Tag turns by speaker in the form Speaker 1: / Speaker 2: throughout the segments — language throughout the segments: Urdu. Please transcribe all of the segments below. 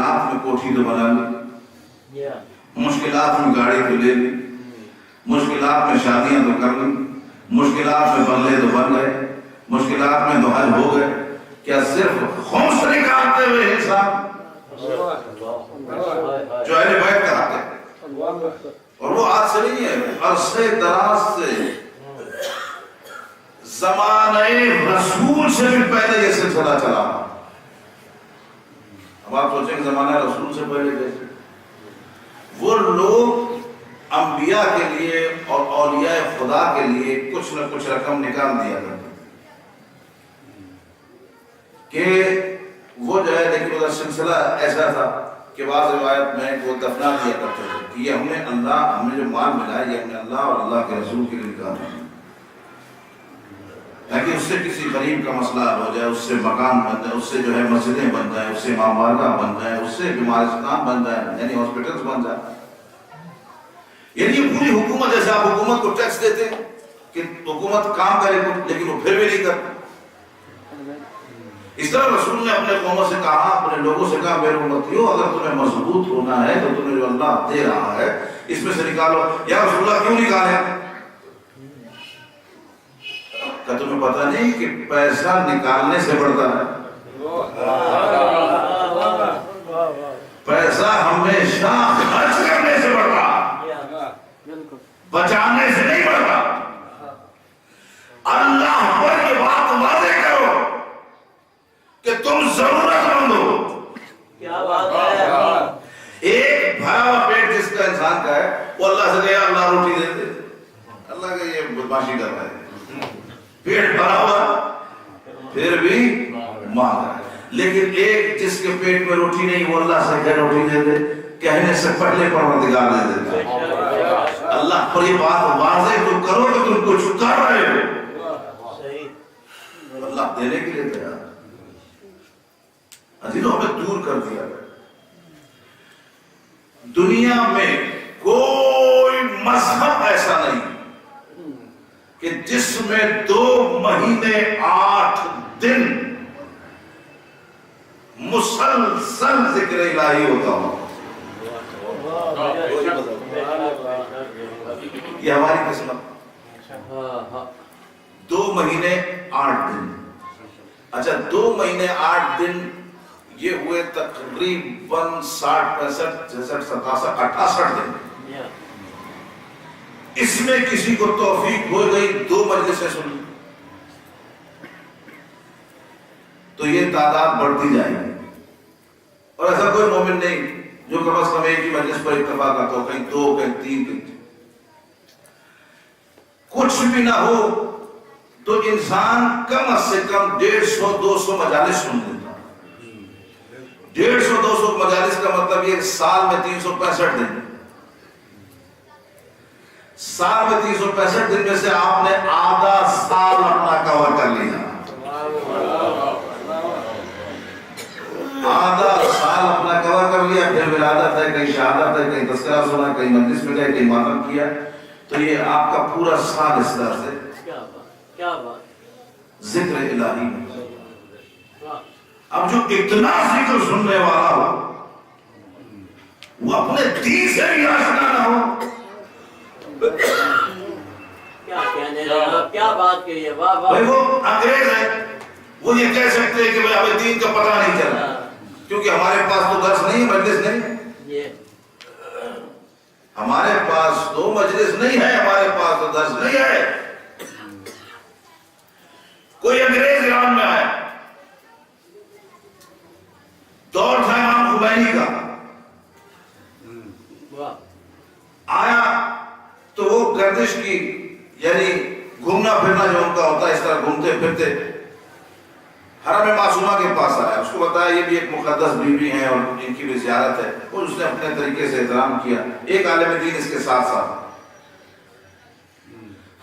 Speaker 1: مشکلات میں کوٹھی تو بنا لی، مشکلات میں گاڑی تو لے لی، مشکلات میں شادیاں تو کر لی، مشکلات میں بنگلے تو بن گئے، مشکلات میں تو حج ہو گئے، کیا صرف خمس نکالتے ہوئے انسان جو اہل بیت کراتے ہیں؟ اور وہ آج سے نہیں ہے، عرصے دراز سے زمانہ رسول سے بھی پہلے یہ سلسلہ چلا۔ اب آپ سوچیں کہ زمانہ رسول سے پہلے جیسے وہ لوگ انبیاء کے لیے اور اولیاء خدا کے لیے کچھ نہ کچھ رقم نکال دیا کرتے کہ وہ جو ہے، لیکن وہ سلسلہ ایسا تھا کہ بعض روایت میں وہ دفنا دیا کرتے تھے کہ یہ ہمیں جو مال ملا ہے یہ ہم نے اللہ اور اللہ کے رسول کے لیے نکالا ہے، تاکہ اس سے کسی غریب کا مسئلہ حل ہو جائے، اس سے مکان بن جائے، اس سے جو ہے مسجدیں بن جائیں، اس سے امامبارگاہ بن جائے، اس سے بیمارستان بن جائے، یعنی ہاسپٹلز بن جائے۔ یعنی یہ پوری حکومت، جیسے آپ حکومت کو ٹیکس دیتے ہیں کہ حکومت کام کرے لیکن وہ پھر بھی نہیں کرتے، اس طرح رسول نے اپنے قوموں سے کہا، اپنے لوگوں سے کہا، میرے امتیوں اگر تمہیں مضبوط ہونا ہے تو تمہیں جو اللہ دے رہا ہے اس میں سے نکالو۔ یا رسول اللہ کیوں نکالے؟ کہ تمہیں پتہ نہیں کہ پیسہ نکالنے سے بڑھتا ہے؟ پیسہ ہمیشہ خرچ کرنے سے بڑھتا، بچانے سے نہیں بڑھتا۔ اللہ پر یہ بات واضح کرو کہ تم ضرورت مند ہو۔ کیا بات ہے؟ ایک بھرا ہوا پیٹ جس کا انسان کا ہے وہ اللہ سے کہے اللہ روٹی دے دے، اللہ کا یہ بدماشی کر رہا ہے، پیٹ بھرا ہوا پھر بھی مانگ رہا ہے۔ لیکن ایک جس کے پیٹ میں روٹی نہیں وہ اللہ سے کہے روٹی دے دے، کہنے سے پہلے پروردگار دے دیتا ہے۔ اللہ پر یہ بات واضح تو کرو کہ تم کچھ کر رہے ہو، اللہ دینے کے لیے تیار ہے۔ عزیزوں، ہمیں دور کر دیا ہے۔ دنیا میں کوئی مذہب ایسا نہیں کہ جس میں 2 مہینے 8 دن مسلسل ذکر الہی ہوتا ہو۔ یہ ہماری قسمت، 2 مہینے 8 دن۔ اچھا 2 مہینے 8 دن یہ ہوئے تقریباً 60 65 66 67 68 دن۔ اس میں کسی کو توفیق ہو گئی 2 مجلسیں سنی تو یہ تعداد بڑھتی جائے گی، اور ایسا کوئی مومن نہیں جو کم از کم ایک ہی مجلس پر اتفاق کرتا ہو، کہیں 2 کہیں 3 کہیں کچھ بھی نہ ہو تو انسان کم از سے کم 150 200 مجالس سن لیتا۔ 150 200 مجالس کا مطلب یہ سال میں 365 دن، سال میں 365 دن میں سے آپ نے آدھا سال اپنا کور کر لیا، آدھا سال اپنا کور کر لیا۔ پھر ولادت ہے، کہیں شہادت ہے، کہیں تذکرہ سنا، کہیں مجلس میں گئے، کہیں ماتم کیا، تو یہ آپ کا پورا سال اس طرح سے ذکر الہی میں۔ اب جو اتنا ذکر سننے والا ہو وہ اپنے دین سے بھی آشنا نہ ہو،
Speaker 2: کیا بات کہی ہے، واہ واہ۔
Speaker 1: بھائی وہ انگریز ہے، وہ یہ کہہ سکتے ہیں کہ بھائی ہمیں دین کا پتہ نہیں چلا کیونکہ ہمارے پاس تو درس نہیں ہے، مجلس نہیں، ہمارے پاس تو مجلس نہیں ہے، ہمارے پاس تو درس نہیں ہے۔ کوئی انگریز ایران میں آیا، دور تھا امام خمینی کا، آیا تو وہ گردش کی، یعنی گھومنا پھرنا جو ان کا ہوتا ہے، اس طرح گھومتے پھرتے حرم معصومہ کے پاس آیا، اس کو بتایا یہ بھی ایک مقدس بیوی ہیں اور ان کی بھی زیارت ہے، اور اس نے اپنے طریقے سے احترام کیا، ایک عالم دین اس کے ساتھ ساتھ۔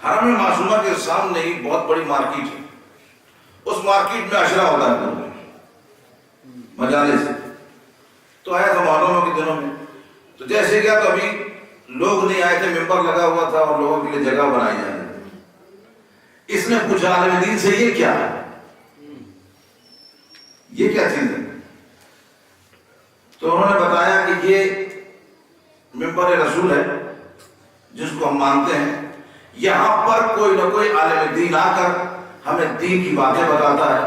Speaker 1: حرم معصومہ کے سامنے ہی بہت بڑی مارکیٹ ہے، اس مارکیٹ میں عشرہ ہوتا ہے، مجالس، تو آیا تھا محرموں کے دنوں میں، تو جیسے گیا تو ابھی لوگ نہیں آئے تھے، ممبر لگا ہوا تھا اور لوگوں کے لیے جگہ بنائی جا رہی تھی۔ اس نے پوچھا عالم دین سے یہ کیا ہے، یہ کیا چیز ہے؟ تو انہوں نے بتایا کہ یہ ممبر رسول ہے جس کو ہم مانتے ہیں، یہاں پر کوئی نہ کوئی عالم دین آ کر ہمیں دین کی باتیں بتاتا ہے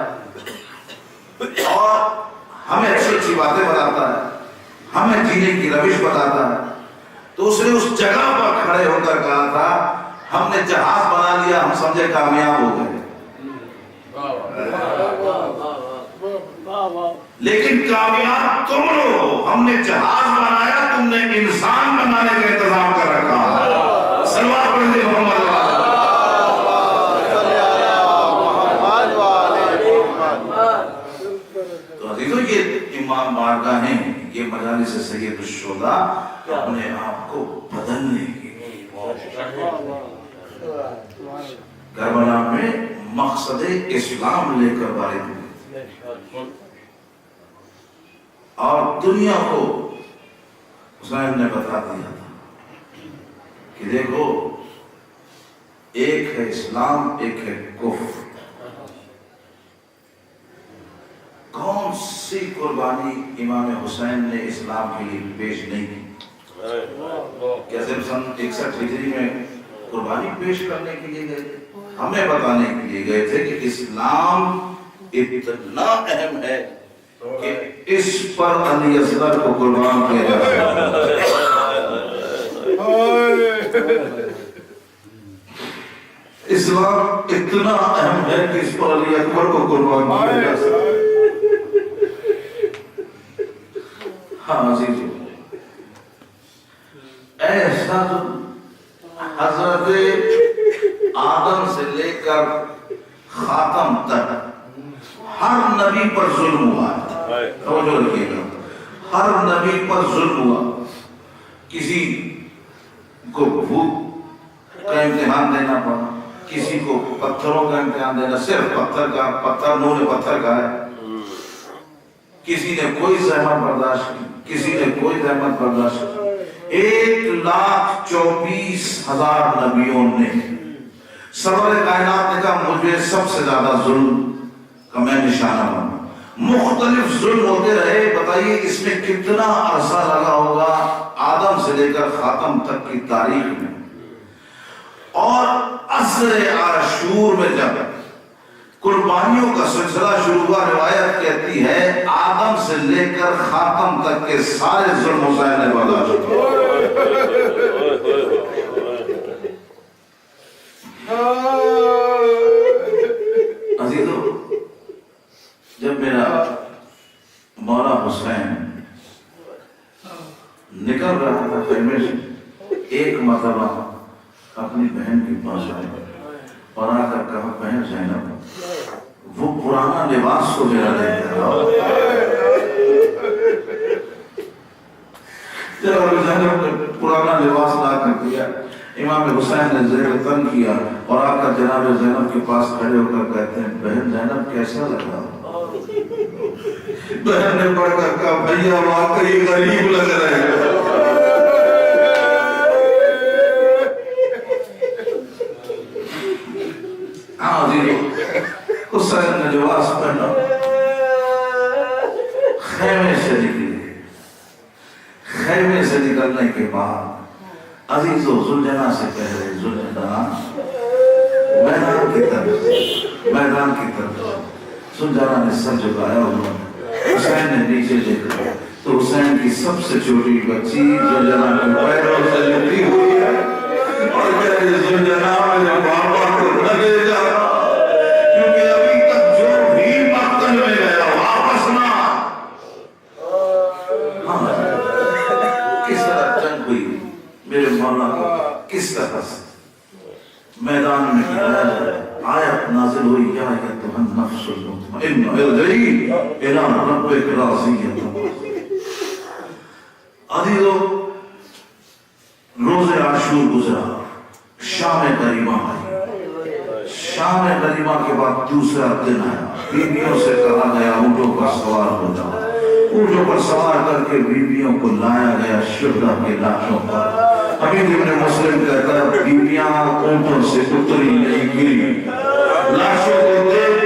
Speaker 1: اور ہمیں اچھی اچھی باتیں بتاتا ہے، ہمیں جینے کی روش بتاتا ہے۔ تو اس نے اس جگہ پر کھڑے ہو کر کہا تھا ہم نے جہاز بنا لیا، ہم سمجھے کامیاب ہو گئے، لیکن کامیاب تم لوگ، ہم نے جہاز بنایا، تم نے انسان بنانے کا انتظام کر رکھا۔ سلوات پڑھیں محمد تو عزیزو، یہ امام بارگاہیں، یہ مجالس سید الشہداء اپنے آپ کو بدلنے کے لیے کربلا میں مقصد اسلام لے کر وارد ہوئے اور دنیا کو حسین نے بتا دیا تھا کہ دیکھو ایک ہے اسلام، ایک ہے کفر۔ کون سی قربانی امام حسین نے اسلام کے لیے پیش نہیں کی؟ کیا صرف سن 61 ہجری میں قربانی پیش کرنے کے لیے گئے تھے؟ ہمیں بتانے کے لیے گئے تھے کہ اسلام اتنا اہم ہے کہ اس پر علی اصغر کو قربان کیا جائے۔ اسلام اتنا اہم ہے کہ اس پر علی اکبر کو قربان کیا جا سکتا ہے۔ ہاں عزیز، ایسا حضرت آدم سے لے کر خاتم تک ہر نبی پر ظلم ہوا ہے۔ توجہ رکھیے گا، ہر نبی پر ظلم ہوا۔ کسی کو بھوک کا امتحان دینا پڑا، کسی کو پتھروں کا امتحان دینا، صرف پتھر کا، پتھر نور پتھر کا ہے۔ کسی نے کوئی زحمت برداشت کی، کسی نے کوئی زحمت برداشت کی۔ 1,24,000 نبیوں نے، سرور کائنات نے کہا مجھے سب سے زیادہ ظلم کا میں نشانہ بنا۔ مختلف ظلم ہوتے رہے، بتائیے اس میں کتنا عرصہ لگا ہوگا آدم سے لے کر خاتم تک کی تاریخ میں۔ اور عصر عاشور میں جب قربانیوں کا سلسلہ شروع ہوا، روایت کہتی ہے آدم سے لے کر خاتم تک کے سارے ظلم حسین نے برداشت کیے۔ عزیزو، جب میرا مولا حسین نکل رہا تھا خیمے سے، ایک مرتبہ اپنی بہن کے پاس آیا اور آ کر کہا بہن زینب وہ پرانا لباس کو میرا لے کر آؤ۔ جناب زینب نے پرانا لباس لا کر دیا، امام حسین نے زیر تن کیا اور آ کر جناب زینب کے پاس کھڑے ہو کر کہتے ہیں بہن زینب کیسا لگ رہا؟ بہن نے پڑھ کر کہا بھیا واقعی غریب لگ رہے ہیں۔ حسین نے لباس پہنا، خیمے سے نکلے۔ خیمے سے نکلنے کے بعد عزیزو ذوالجناح سے پہلے ذوالجناح میدان کی طرف ذوالجناح نے سر جھکایا، حسین نے نیچے دیکھا تو حسین کی سب سے چھوٹی بچی ذوالجناح کے پیروں سے لپٹی ہوئی ہے اور کہہ رہی ذوالجناح میرے بابا کو نہ لے جا، کیونکہ ابھی تک جو بھی مقتل میں گیا واپس نہ۔ کس طرح جنگ ہوئی میرے مولا کو، کس طرح سے میدان میں گرایا، آیت نازل ہوئی یا ایتھا النفس المطمئنہ ارجعی الی ربک راضیۃ۔ عزیزو، روز عاشور گزرا، شام غریبہ آئی، شام غریبہ کے بعد دوسرا دن آیا، بیویوں سے کہا گیا اونٹوں پر سوار ہو جاؤ، اونٹوں پر سوار کر کے بیویوں کو لایا گیا شہداء کے لاشوں پر۔ ابھی ابن مسلم کہتا ہے بیویاں اونٹوں سے اتری نہیں گری، لاشوں کو دیکھ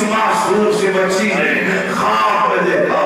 Speaker 1: اس معصوم سے بچی ہے خواب میں دیکھا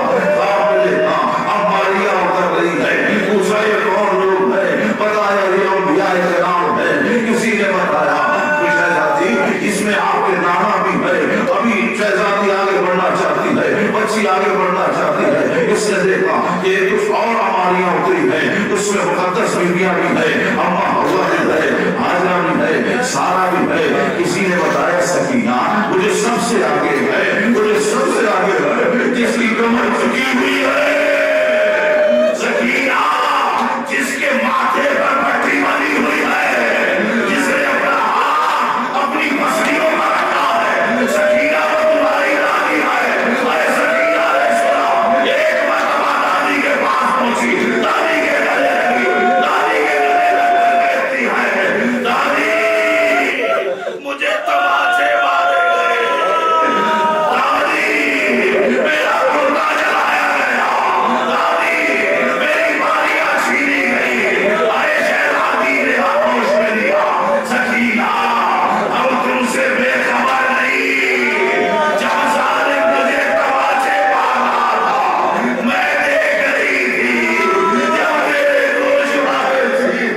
Speaker 1: اب ماریا اتر رہی ہے پوچھا یہ کون لوگ ہے بتایا یہ انبیاء کرام ہے کسی نے بتایا شہزادی اس میں آپ کے نانا بھی ہے ابھی شہزادی آگے بڑھنا چاہتی ہے بچی آگے بڑھنا چاہتی ہے اس نے دیکھا کہ کچھ اور ہماریاں اتری ہیں اس میں مقدس بیویاں بھی ہے اما حوا بھی ہے حاجرہ بھی ہے سارا بھی ہے کسی نے بتایا سکینہ مجھے سب سے آگے ہے مجھے سب سے آگے ہے جس کی کمر جھکی ہوئی ہے سکینہ جس کے ماتھے پر پٹی بنی ہوئی ہے جس نے اپنا ہاتھ اپنی پسلیوں پر رکھا ہے سکینہ وہ تمہاری رانی ہے اے سکینہ علیہ السلام ایک مرتبہ دادی کے پاس پہنچی دادی کے گلے لگی دادی کے گلے لگ کر کہتی ہے دادی مجھے تماچے مارے گئے دادی میرا گردہ جلایا گیا دادی میری باریاں چھینی گئی اے شہزادی نے آغوش میں دیا سکینہ ہم تم سے بے خبر نہیں جب ظالم مجھے تماچے مار رہا تھا میں دیکھ رہی تھی جب میرے گوش مارے تھی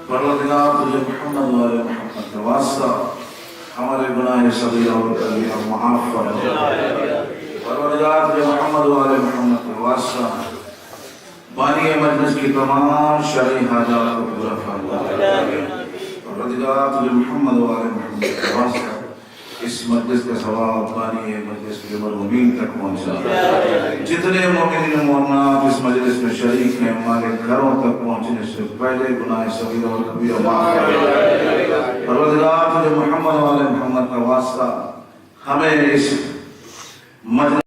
Speaker 1: پروردگار تجھے محمد و آل محمد کا واسطہ ہمارے گناہ صغیرہ اور کبیرہ معاف فرما پروردگار تجھے محمد و آل محمد کا واسطہ بانی مجلس کی تمام شرعی حاجات کو پورا فرما پروردگار تجھے محمد و آل محمد کا واسطہ اس مجلس کا ثواب بانی مجلس کے مرحومین تک پہنچا جتنے مومنین و مومنات اس مجلس میں شریک ہیں ہمارے گھروں تک پہنچنے سے پہلے گناہ صغیرہ اور کبیرہ معاف فرما پروردگار تجھے محمد و آل محمد کا واسطہ ہمیں اس مجلس